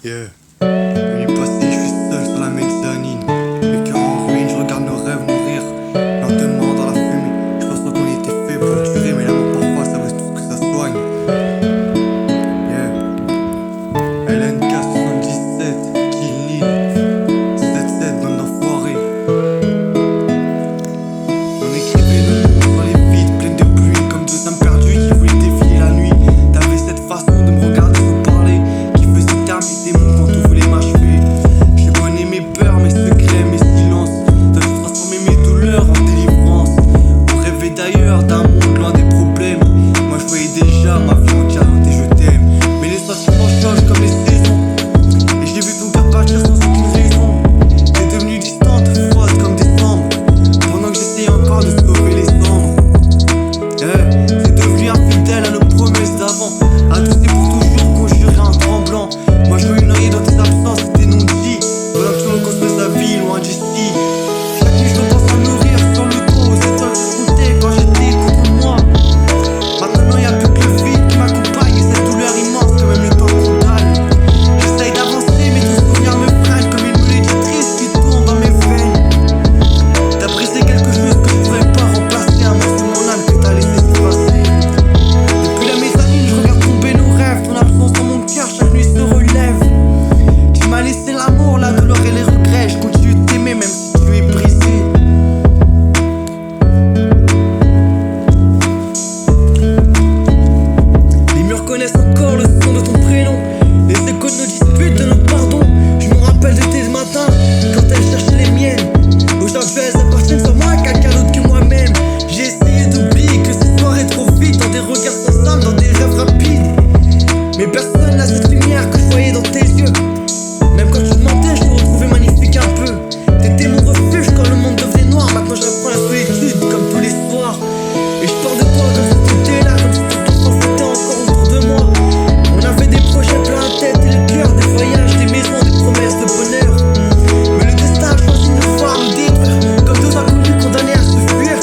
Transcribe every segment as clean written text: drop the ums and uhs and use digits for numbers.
Yeah. Nuit passée, je suis seul sur la mezzanine. Le cœur en ruine, je regarde nos rêves mourir lentement dans la fumée. Je pense pas qu'on était fait pour durer, mais l'amour parfois ça reste tout ce que ça soigne. Yeah. LNK 77, Kill Nil 7-7, bande d'enfoirés. On écrivait nos noms dans les vides, pleines de pluie, comme deux âmes perdues qui voulaient défier la nuit. T'avais cette façon de me regarder sans parler, qui faisait terminer des mots quand on voulait m'achever. Je connais mes peurs, mes secrets, mes silences. Toi tu transformais mes douleurs en délivrance. On rêvait d'ailleurs d'un monde loin des problèmes. Moi je voyais déjà ma vie entière et je t'aime. Mais les sentiments changent comme les saisons, et j'ai vu ton cœur partir sans aucune raison. T'es devenue distante, froide comme décembre, pendant que j'essayais encore de sauver les cendres. T'es devenu infidèle à nos promesses d'avant, adouci pour toujours, conjuré en tremblant. Moi je me noyais dans tes absences et tes non-dits, pendant que tu reconstruis sa vie loin d'ici. Chaque nuit je repense à nourrir sur le dos, aux étoiles que je comptais quand j'étais contre moi. Maintenant y'a plus que le vide qui m'accompagne et cette douleur immense que même le temps condamne. J'essaye d'avancer mais ton souvenir me freine comme une mélodie triste qui tourne dans mes veines. T'as brisé quelque chose que je pourrais pas remplacer, un morceau de mon âme que t'as laissé s'effacer. Depuis la mezzanine je regarde tomber nos rêves, ton absence dans mon cœur chaque nuit se relève. Tu m'as laissé l'amour, la douleur et les regrets, je continue de t'aimer même si tu es brisé. Les murs connaissent encore le son de ton prénom, les échos de nos disputes, de nos pardons. Je me rappelle de tes matins quand elles cherchaient les miennes. Aujourd'hui elles appartiennent sur moi à quelqu'un d'autre que moi-même. J'ai essayé d'oublier que ces soirées trop vite, dans des regards sans âme, dans des rêves rapides. Mais personne n'a cette lumière que je voyais dans tes yeux. Même quand tu te mentais, je te retrouvais magnifique un peu. T'étais mon refuge quand le monde devenait noir. Maintenant je reprends la solitude comme tous les soirs. Et je pars de toi comme si t'étais là, comme si ton temps s'en foutait encore autour de moi. On avait des projets plein la tête et le cœur, des voyages, des maisons, des promesses de bonheur. Mais le destin a choisi de nous voir nous détruire, comme deux inconnus condamnés à se fuir.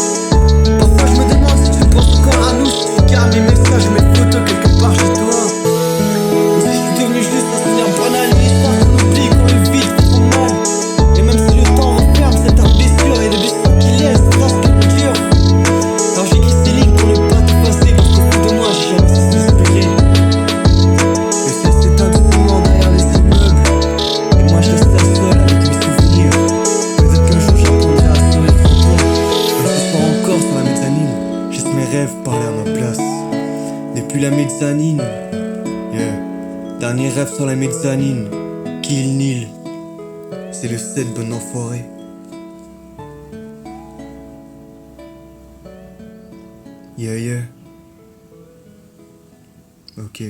Parfois je me demande si tu penses encore à nous, si tu gardes mes messages et mes photos quelque part chez toi. Ou si je suis devenu juste un souvenir banal, une histoire qu'on oublie, qu'on le vide, qui font mal. Et même si le temps referme cette arme blessure, et des blessures qui laissent des traces que plus dures. Alors j'écris ces lignes pour ne pas t'effacer, parce qu'au fond de moi j'ai jamais cessé d'espérer. Le ciel s'éteint doucement derrière les immeubles, et moi je reste seul avec mes souvenirs. Peut-être qu'un jour j'apprendrai à sourire pour toi, mais ce soir encore sur la mezzanine, je laisse mes rêves parler à ma place. Depuis la mezzanine, yeah. Dernier rêve sur la mezzanine, Kill Nil, c'est le 7 bon enfoiré. Yeah, yeah. Ok.